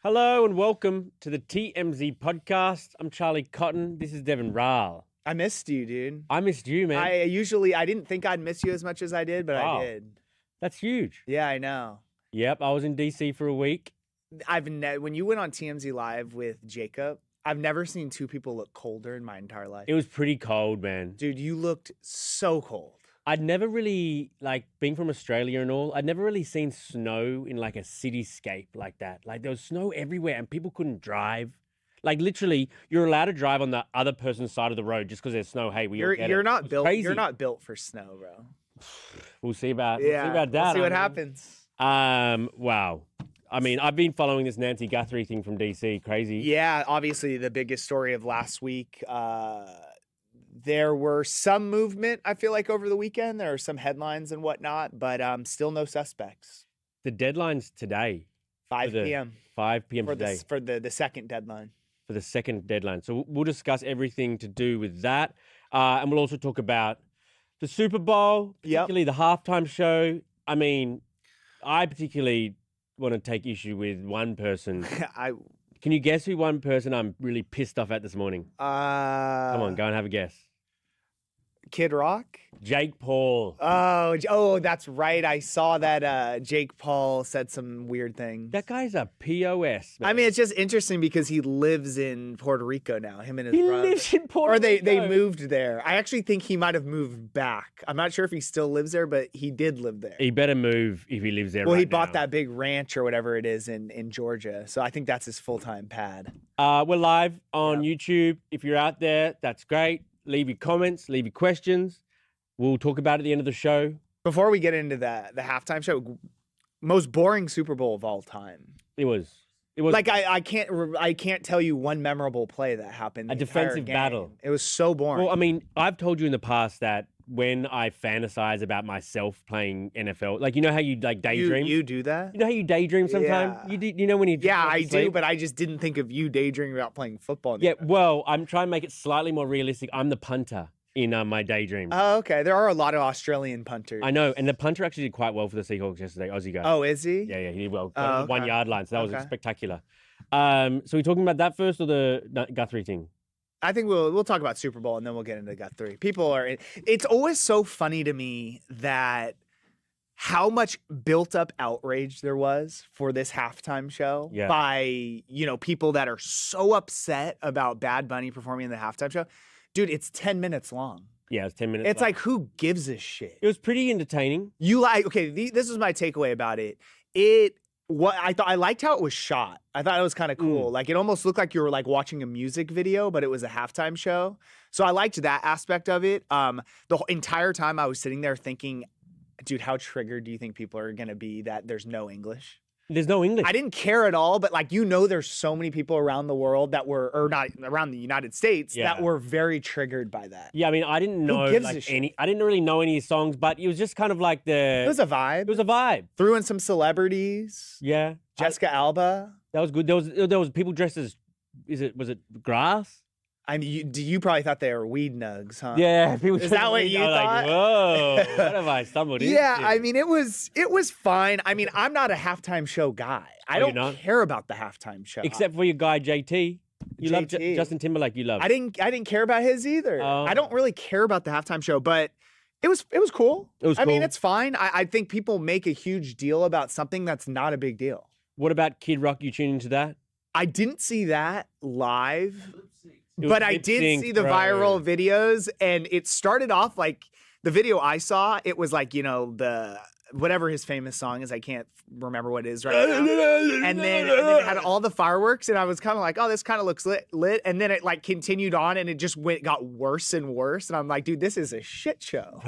Hello and welcome to the TMZ podcast. I'm Charlie Cotton. This is Devin Rahl. I missed you, dude. I missed you, man. I didn't think I'd miss you as much as I did, but Wow. I did. That's huge. Yeah, I know. Yep, I was in DC for a week. When you went on TMZ Live with Jacob, I've never seen two people look colder in my entire life. It was pretty cold, man. Dude, you looked so cold. I'd never really, being from Australia and all, I'd never really seen snow in like a cityscape like that. Like there was snow everywhere and people couldn't drive. Like literally, you're allowed to drive on the other person's side of the road just because there's snow. Hey, You're not built. Crazy. You're not built for snow, bro. We'll see about Yeah, that. we'll see what happens. Wow. I mean, I've been following this Nancy Guthrie thing from DC. Crazy. Yeah, obviously the biggest story of last week. There were some movement, I feel like, over the weekend. There are some headlines and whatnot, but still no suspects. The deadline's today. 5 p.m. 5 p.m. for today. for the second deadline. For the second deadline. So we'll discuss everything to do with that. And we'll also talk about the Super Bowl, particularly the halftime show. I mean, I particularly want to take issue with one person. Can you guess who one person I'm really pissed off at this morning? Come on, go and have a guess. Kid Rock? Jake Paul. Oh, that's right. I saw that Jake Paul said some weird things. That guy's a POS, man. I mean, it's just interesting because he lives in Puerto Rico now, him and his brother. He lives in Puerto Rico. They moved there. I actually think he might have moved back. I'm not sure if he still lives there, but he did live there. He better move if he lives there Well, right he bought now. that big ranch or whatever it is in Georgia. So I think that's his full-time pad. We're live on YouTube. If you're out there, that's great. Leave your comments, leave your questions. We'll talk about it at the end of the show. Before we get into the halftime show, most boring Super Bowl of all time. It was like I can't tell you one memorable play that happened. A defensive battle. It was so boring. Well, I mean, I've told you in the past that when I fantasize about myself playing NFL, like you know how you like daydream. You do that? You know how you daydream sometimes. Yeah. You know when you I sleep? do, but I just didn't think of you daydreaming about playing football. Yeah, well, I'm trying to make it slightly more realistic. I'm the punter in my daydream. Oh, okay. There are a lot of Australian punters. I know, and the punter actually did quite well for the Seahawks yesterday. Aussie guy. Oh, is he? Yeah, he did well. Oh, okay. 1 yard line, so that was Okay. spectacular. So we're talking about that first or the Guthrie thing? I think we'll talk about Super Bowl and then we'll get into Guthrie. It's always so funny to me that how much built up outrage there was for this halftime show by, people that are so upset about Bad Bunny performing in the halftime show. Dude, it's 10 minutes long. Yeah, it's 10 minutes. It's like, who gives a shit? It was pretty entertaining. This was my takeaway about it. I liked how it was shot. I thought it was kind of cool. Like it almost looked like you were like watching a music video, but it was a halftime show. So I liked that aspect of it. The entire time I was sitting there thinking, dude, how triggered do you think people are going to be that there's no English? There's no English. I didn't care at all, but there's so many people around the world or not around the United States that were very triggered by that. Yeah, I mean, I didn't know I didn't really know any songs, but it was just kind of like It was a vibe. It was a vibe. Threw in some celebrities. Yeah. Jessica Alba. That was good. There was people dressed as was it grass? I mean, you probably thought they were weed nugs, huh? Yeah. Is that what you thought? Like, whoa, what have I stumbled into? Yeah, I mean, it was fine. I mean, I'm not a halftime show guy. I don't care about the halftime show. Except for your guy, JT. You love Justin Timberlake, you love. I didn't care about his either. I don't really care about the halftime show, but it was cool. It was cool. I mean, it's fine. I think people make a huge deal about something that's not a big deal. What about Kid Rock? You tuned into that? I didn't see that live. But I did see the bro. viral videos, and it started off like the video I saw. It was like, the whatever his famous song is. I can't remember what it is right now. And then it had all the fireworks, and I was kind of like, oh, this kind of looks lit. And then it like continued on, and it just got worse and worse. And I'm like, dude, this is a shit show.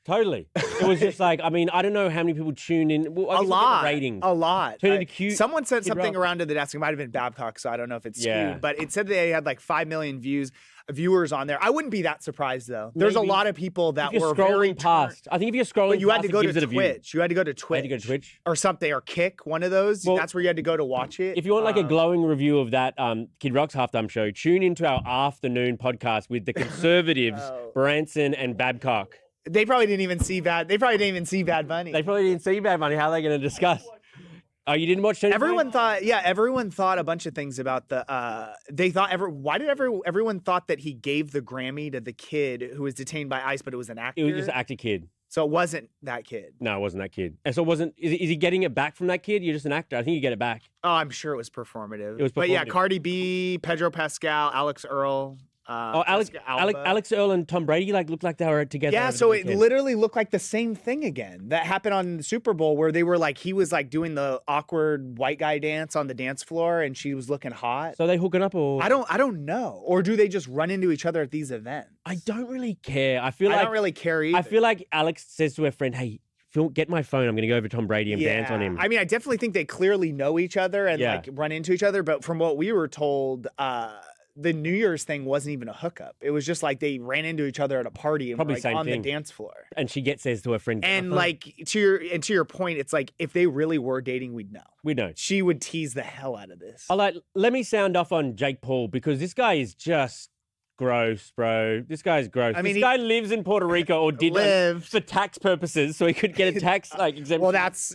Totally. It was just like, I mean, I don't know how many people tuned in. Well, a lot. Ratings. A lot. Tuned into cute. Someone sent Kid something Rock. around to the desk. It might have been Babcock, so I don't know if it's skewed. Yeah. But it said they had like 5 million viewers on there. I wouldn't be that surprised though. There's a lot of people that if you're were scrolling past. I think if you're scrolling, but you had to go past, to Twitch. You had to go to Twitch. I had to go to Twitch or something, or Kick, one of those. Well, that's where you had to go to watch it. If you want like a glowing review of that Kid Rock's halftime show, tune into our afternoon podcast with the conservatives, Branson and Babcock. They probably didn't even see Bad. They probably didn't even see Bad Bunny. They probably didn't see Bad Bunny. How are they going to discuss? Oh, you didn't watch Turning Everyone Point? everyone thought a bunch of things about they thought why did everyone thought that he gave the Grammy to the kid who was detained by ICE, but it was an actor? It was just an actor kid. So it wasn't that kid. No, it wasn't that kid. And so it wasn't, is he getting it back from that kid? You're just an actor. I think you get it back. Oh, I'm sure it was performative. It was But yeah, performative. Cardi B, Pedro Pascal, Alex Earl. Alex Earl and Tom Brady looked like they were together. Yeah, over the so it weekend. literally looked like the same thing again. That happened on the Super Bowl where they were like, he was like doing the awkward white guy dance on the dance floor and she was looking hot. So they hooking up or? I don't know. Or do they just run into each other at these events? I don't really care. I don't really care either. I feel like Alex says to her friend, "Hey, Phil, get my phone. I'm going to go over to Tom Brady and dance on him." I mean, I definitely think they clearly know each other and like run into each other. But from what we were told, the New Year's thing wasn't even a hookup. It was just like they ran into each other at a party and Probably were, like, same on thing. the dance floor. And she says to her friend, "Get And my phone." like to your point, it's like if they really were dating, we'd know. We know. She would tease the hell out of this. Let me sound off on Jake Paul because this guy is just gross, bro. This guy's gross. I mean, this guy lives in Puerto Rico or did lived for tax purposes, so he could get a tax exemption. Well, that's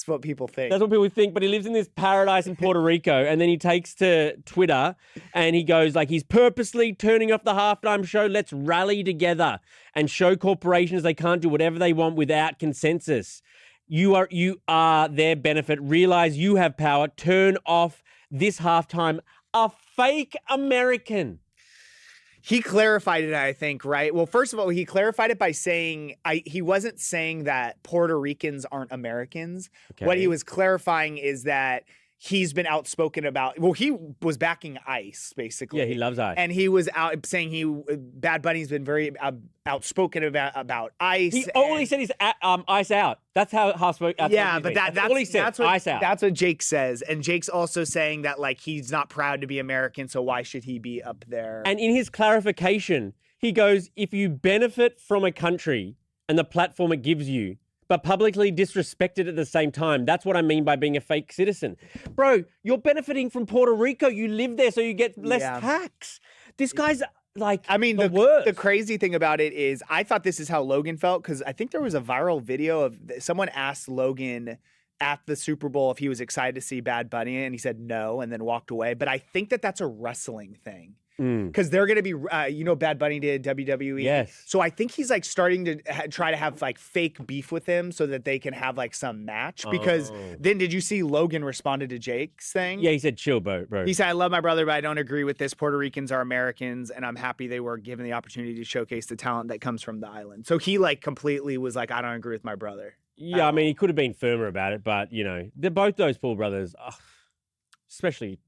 what people think. That's what people think, but he lives in this paradise in Puerto Rico, and then he takes to Twitter and he goes like he's purposely turning off the halftime show. Let's rally together and show corporations they can't do whatever they want without consensus. You are their benefit. Realize you have power. Turn off this halftime. A fake American. He clarified it, I think, right? Well, first of all, he clarified it by saying he wasn't saying that Puerto Ricans aren't Americans. Okay. What he was clarifying is that he's been outspoken about, well, he was backing ICE, basically. Yeah, he loves ICE. And he was out saying Bad Bunny's been very outspoken about ICE. He only said he's ICE out. That's how outspoken. Yeah, but that's all he said. ICE out. That's what Jake says. And Jake's also saying that like he's not proud to be American, so why should he be up there? And in his clarification, he goes, if you benefit from a country and the platform it gives you, but publicly disrespect it at the same time, that's what I mean by being a fake citizen. Bro, you're benefiting from Puerto Rico. You live there, so you get less tax. This guy's like, I mean, the worst. The crazy thing about it is I thought this is how Logan felt because I think there was a viral video of someone asked Logan at the Super Bowl if he was excited to see Bad Bunny, and he said no and then walked away. But I think that that's a wrestling thing. Because they're going to be, Bad Bunny did WWE. Yes. So I think he's like starting to try to have like fake beef with him so that they can have like some match. Because then did you see Logan responded to Jake's thing? Yeah, he said, chill, bro. He said, I love my brother, but I don't agree with this. Puerto Ricans are Americans, and I'm happy they were given the opportunity to showcase the talent that comes from the island. So he like completely was like, I don't agree with my brother. Yeah, I mean, he could have been firmer about it, but, they're both those Paul brothers, especially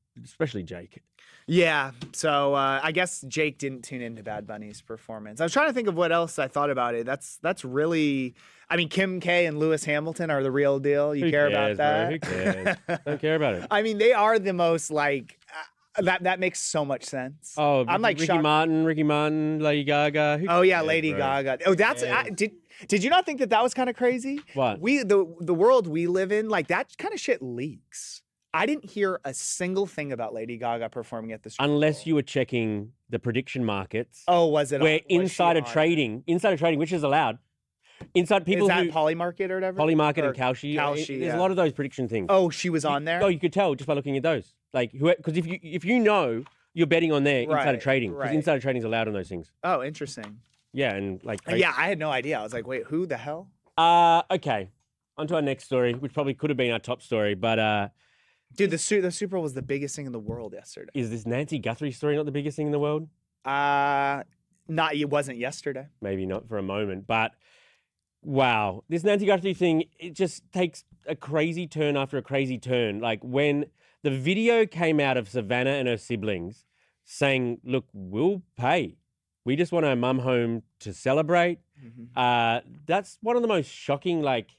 Jake. Yeah, so I guess Jake didn't tune into Bad Bunny's performance. I was trying to think of what else I thought about it. That's really, I mean, Kim K and Lewis Hamilton are the real deal. You care about that? Bro? Who cares? Don't care about it. I mean, they are the most like that makes so much sense. Oh, I'm like Ricky Martin, Lady Gaga. Who Oh yeah, cares, Lady bro? Gaga. Oh, that's did you not think that was kind of crazy? What? The world we live in, like that kind of shit leaks. I didn't hear a single thing about Lady Gaga performing at the Super Bowl. Unless you were checking the prediction markets. Oh, was it? Where insider trading, which is allowed. Inside people Is that who Polymarket or whatever? Polymarket and Kalshi. There's a lot of those prediction things. Oh, she was on there? Oh, you could tell just by looking at those. Like, because if you know, you're betting on their insider trading. Because insider trading is allowed on those things. Oh, interesting. Yeah, and like. Yeah, I had no idea. I was like, wait, who the hell? Okay. On to our next story, which probably could have been our top story, but. Dude, the Super Bowl was the biggest thing in the world yesterday. Is this Nancy Guthrie story not the biggest thing in the world? It wasn't yesterday. Maybe not for a moment, but wow. This Nancy Guthrie thing, it just takes a crazy turn after a crazy turn. Like when the video came out of Savannah and her siblings saying, look, we'll pay. We just want our mum home to celebrate. Mm-hmm. That's one of the most shocking, like,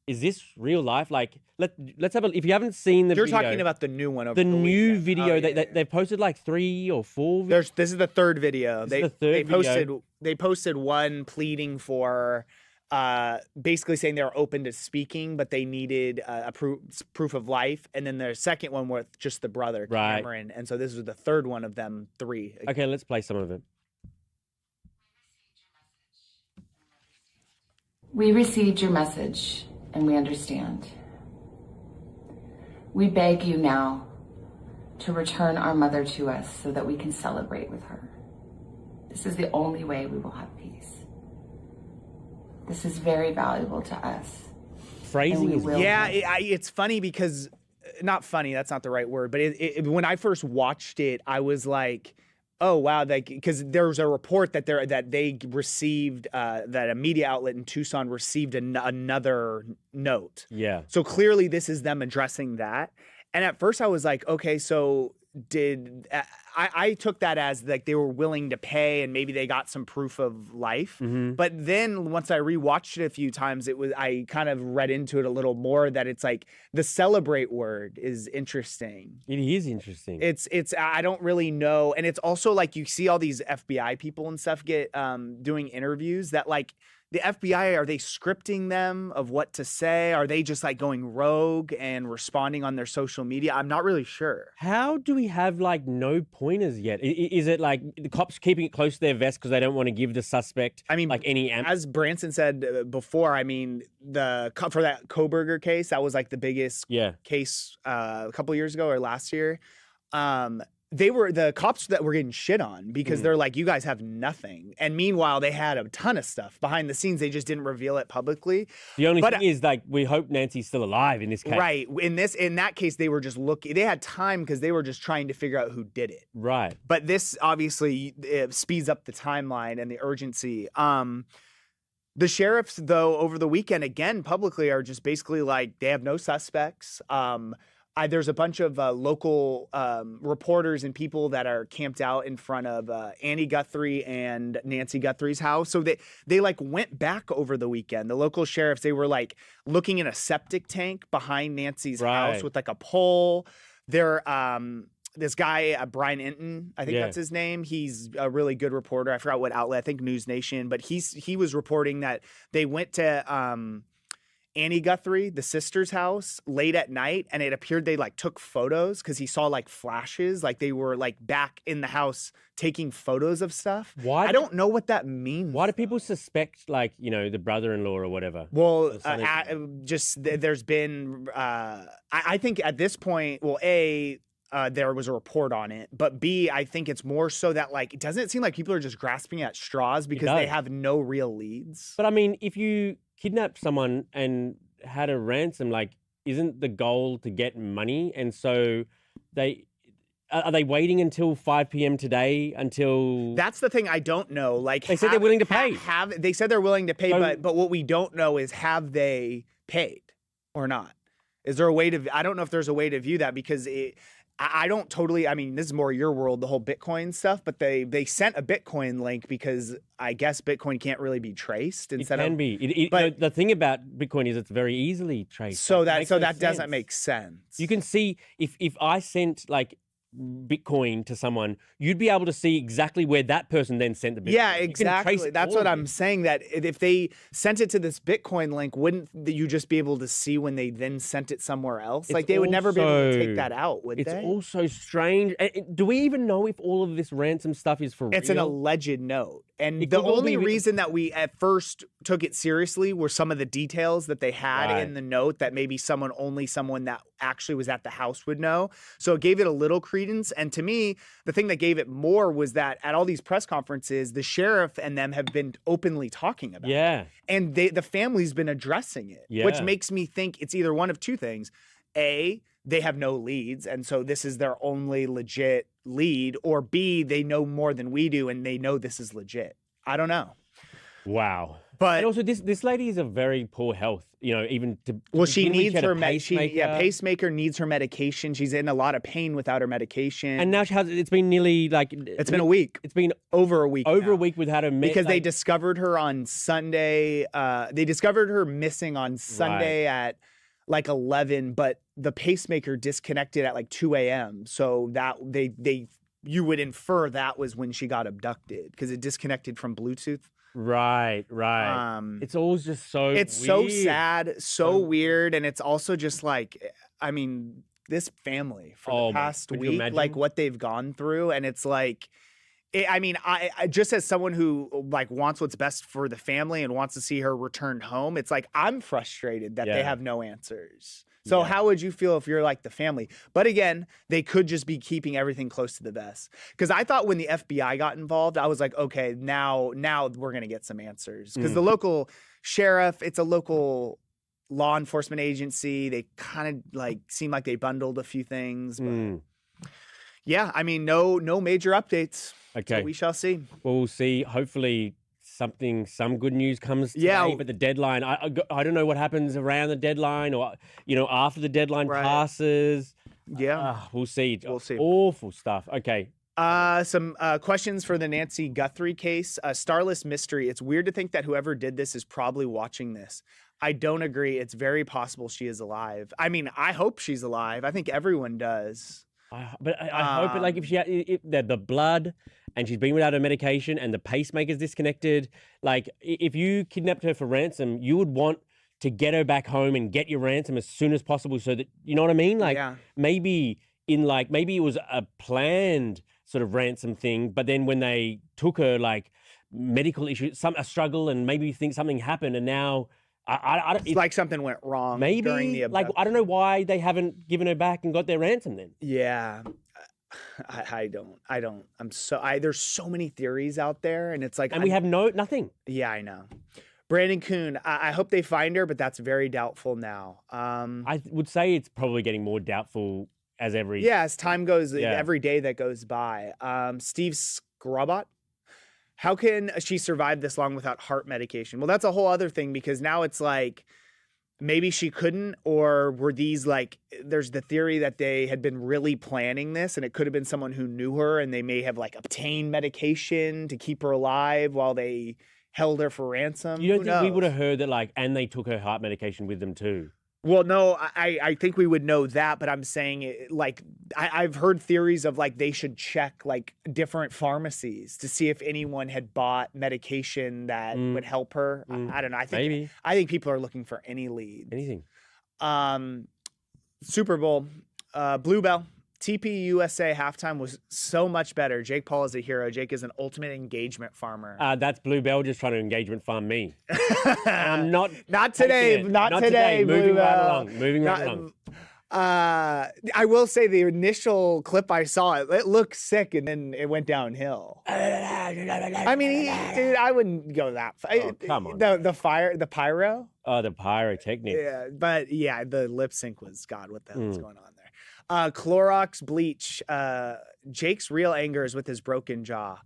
is this real life? Like, let's have a. If you haven't seen the You're video, talking about the new one over the new weekend. video. They posted like 3 or 4. This is the third video. They posted one pleading for, basically saying they were open to speaking, but they needed a proof of life, and then their second one with just the brother Cameron, and so this was the third one of them 3. Okay, let's play some of it. We received your message, and we understand. We beg you now to return our mother to us so that we can celebrate with her. This is the only way we will have peace. This is very valuable to us. Phrasing is it's funny because, not funny, that's not the right word, but when I first watched it, I was like, oh wow, because there was a report that they received that a media outlet in Tucson received another note. Yeah. So clearly this is them addressing that. And at first I was like, okay, so I took that as like they were willing to pay and maybe they got some proof of life. Mm-hmm. But then once I rewatched it a few times, I kind of read into it a little more that it's like the celebrate word is interesting. It is interesting. It's I don't really know. And it's also like you see all these FBI people and stuff get doing interviews that like the FBI, are they scripting them of what to say? Are they just like going rogue and responding on their social media? I'm not really sure. How do we have like no pointers yet? Is it like the cops keeping it close to their vest because they don't want to give the suspect, like any as Branson said before, I mean, for that Kohberger case, that was like the biggest case a couple years ago or last year. They were the cops that were getting shit on because they're like, you guys have nothing. And meanwhile, they had a ton of stuff behind the scenes. They just didn't reveal it publicly. The only thing is like, we hope Nancy's still alive in this case. Right. In that case, they were just looking, they had time because they were just trying to figure out who did it. Right. But this obviously speeds up the timeline and the urgency. The sheriffs, though, over the weekend, again, publicly are just basically like, they have no suspects. There's a bunch of local reporters and people that are camped out in front of Annie Guthrie and Nancy Guthrie's house. So they like went back over the weekend. The local sheriffs, they were like looking in a septic tank behind Nancy's house with like a pole. They're this guy, Brian Inton, I think that's his name. He's a really good reporter. I forgot what outlet, I think News Nation, but he was reporting that they went to Annie Guthrie, the sister's house, late at night, and it appeared they like took photos because he saw like flashes, like they were like back in the house taking photos of stuff. Why? I don't know what that means. Why do people suspect like, the brother-in-law or whatever? Well, there's been, I think at this point, well, there was a report on it, but B, I think it's more so that like, it doesn't seem like people are just grasping at straws because they have no real leads. But I mean, if you kidnapped someone and had a ransom, like, isn't the goal to get money? And so are they waiting until 5 p.m. today until... That's the thing I don't know. Like, they said they're willing to pay. They said they're willing to pay, but what we don't know is have they paid or not? Is there a way to... I don't know if there's a way to view that because I don't totally, I mean, this is more your world, the whole Bitcoin stuff, but they sent a Bitcoin link because I guess Bitcoin can't really be traced. It can be. But the thing about Bitcoin is it's very easily traced. So that doesn't make sense. You can see if I sent like Bitcoin to someone, you'd be able to see exactly where that person then sent the Bitcoin. Yeah, exactly. That's what I'm saying, that if they sent it to this Bitcoin link, wouldn't you just be able to see when they then sent it somewhere else? Like they would never be able to take that out, would they? It's also strange. Do we even know if all of this ransom stuff is for real? It's an alleged note. And the only reason that we at first took it seriously were some of the details that they had in the note that maybe only someone that actually was at the house would know. So it gave it a little credence. And to me, the thing that gave it more was that at all these press conferences, the sheriff and them have been openly talking about it. And the family's been addressing it, which makes me think it's either one of two things. A, they have no leads, and so this is their only legit lead, or B, they know more than we do and they know this is legit. I don't know. Wow. But and also this lady is of very poor health, even to... Well, she needs her pacemaker needs her medication. She's in a lot of pain without her medication. And now it's been nearly like... It's been a week. It's been over a week a week without her... Because they discovered her on Sunday. They discovered her missing on Sunday at like 11, but the pacemaker disconnected at like 2 a.m. So that you would infer that was when she got abducted because it disconnected from Bluetooth. Right. It's always just so It's weird. so sad, so weird, and it's also just like, I mean, this family for the past week, like what they've gone through, and it's like, I just as someone who like wants what's best for the family and wants to see her returned home, it's like I'm frustrated that they have no answers. So how would you feel if you're like the family? But again, they could just be keeping everything close to the vest. Because I thought when the FBI got involved, I was like, okay, now we're gonna get some answers. Because the local sheriff, it's a local law enforcement agency. They kind of like seem like they bundled a few things. But yeah, I mean, no major updates. Okay, so we shall see. Well, we'll see. Hopefully, some good news comes today. But the deadline, I don't know what happens around the deadline or after the deadline passes. Yeah, we'll see. We'll see. Awful stuff. Okay. Some questions for the Nancy Guthrie case. Starless mystery. It's weird to think that whoever did this is probably watching this. I don't agree. It's very possible she is alive. I mean, I hope she's alive. I think everyone does. I hope it, like if the blood and she's been without her medication and the pacemaker's disconnected, like if you kidnapped her for ransom, you would want to get her back home and get your ransom as soon as possible so that, you know what I mean? Like maybe it was a planned sort of ransom thing, but then when they took her, like medical issues, a struggle, and maybe you think something happened and now it's like something went wrong. Maybe during the like I don't know why they haven't given her back and got their ransom then. Yeah, I don't. There's so many theories out there, and it's like, and we have nothing. Yeah, I know. Brandon Kuhn, I hope they find her, but that's very doubtful now. I would say it's probably getting more doubtful as as time goes, every day that goes by. Steve Scrubot. How can she survive this long without heart medication? Well, that's a whole other thing, because now it's like maybe she couldn't, or were these like, there's the theory that they had been really planning this and it could have been someone who knew her and they may have like obtained medication to keep her alive while they held her for ransom. You don't think we would have heard that, like, and they took her heart medication with them too? Well, no, I think we would know that, but I'm saying like I've heard theories of like they should check like different pharmacies to see if anyone had bought medication that would help her. I don't know. I think people are looking for any leads. Anything. Super Bowl, Bluebell. TP USA halftime was so much better. Jake Paul is a hero. Jake is an ultimate engagement farmer. That's Bluebell just trying to engagement farm me. I'm not. Not today. Not today. Moving Bluebell. right along. I will say the initial clip I saw, it looked sick, and then it went downhill. I mean, dude, I wouldn't go that far. Oh, come on. The pyro. Oh, the pyrotechnics. Yeah, but yeah, the lip sync was God. What the hell is going on there? Clorox bleach. Jake's real anger is with his broken jaw.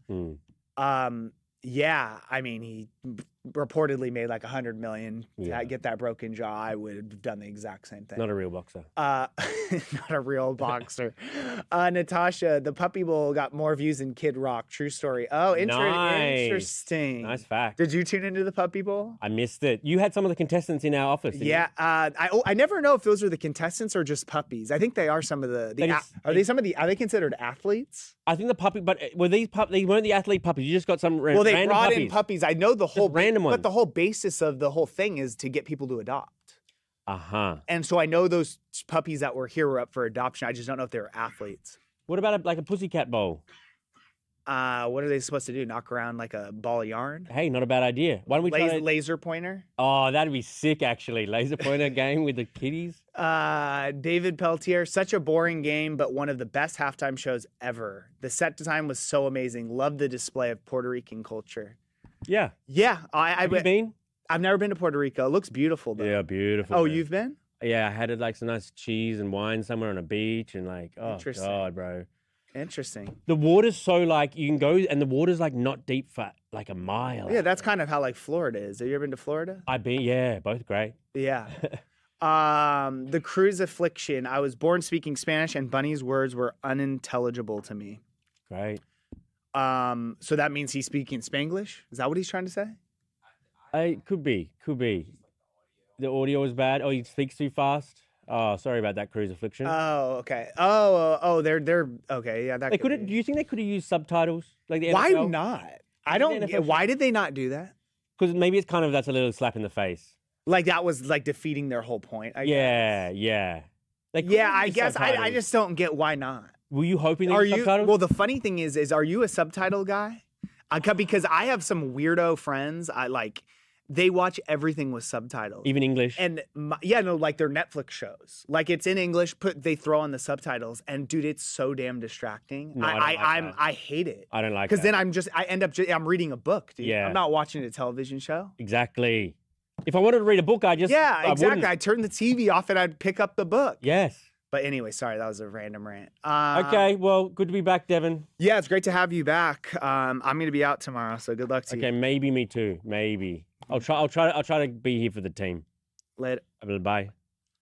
Yeah, I mean, he reportedly made like $100 million to get that broken jaw. I would have done the exact same thing. Not a real boxer. Not a real boxer. Natasha, the Puppy Bowl got more views than Kid Rock. True story. Oh, interesting. Nice fact. Did you tune into the Puppy Bowl? I missed it. You had some of the contestants in our office. Yeah. I never know if those are the contestants or just puppies. I think they are some of are they considered athletes? I think the puppy, but were these they weren't the athlete puppies. You just got some random Well, they brought puppies. in puppies. I know the whole random ones. But the whole basis of the whole thing is to get people to adopt. And so I know those puppies that were here were up for adoption. I just don't know if they were athletes. What about like a pussycat bowl? What are they supposed to do? Knock around like a ball of yarn? Hey, not a bad idea. Why don't we try laser pointer? Oh, that'd be sick, actually. Laser pointer game with the kitties. David Peltier, such a boring game, but one of the best halftime shows ever. The set design was so amazing. Loved the display of Puerto Rican culture. Yeah. Yeah. Have you been? I've never been to Puerto Rico. It looks beautiful, though. Yeah, beautiful. Oh, man. you've been? Yeah, I had like some nice cheese and wine somewhere on a beach and like, oh, Interesting. God, bro. Interesting. The water's so like, you can go and the water's like not deep for like a mile. Yeah, that's kind of how like Florida is. Have you ever been to Florida? I've been, yeah, both great. Yeah. The Cruise Affliction. I was born speaking Spanish and Bunny's words were unintelligible to me. Great. So that means he's speaking Spanglish? Is that what he's trying to say? Could be. The audio is bad. Oh, he speaks too fast. Oh, sorry about that, Cruise Affliction. Oh, okay. Oh, they're okay. Yeah, that. Do you think they could have used subtitles like the NFL? Why not? I don't. Why did they not do that? Because maybe it's kind of that's a little slap in the face. Like that was like defeating their whole point. I guess. Yeah. Yeah, I guess I just don't get why not. Were you hoping they Are were you? subtitles? Well, the funny thing is are you a subtitle guy? Because I have some weirdo friends. They watch everything with subtitles. Even English? And like their Netflix shows. Like it's in English, they throw on the subtitles, and dude, it's so damn distracting. No, I hate it. I don't like Because that. then I end up I'm reading a book, dude. Yeah. I'm not watching a television show. Exactly. If I wanted to read a book, I Exactly. wouldn't. I'd turn the TV off and I'd pick up the book. Yes. But anyway, sorry, that was a random rant. Okay, well, good to be back, Devin. Yeah, it's great to have you back. I'm going to be out tomorrow, so good luck to you. Okay, maybe me too. Maybe. I'll try to be here for the team. Later. Bye.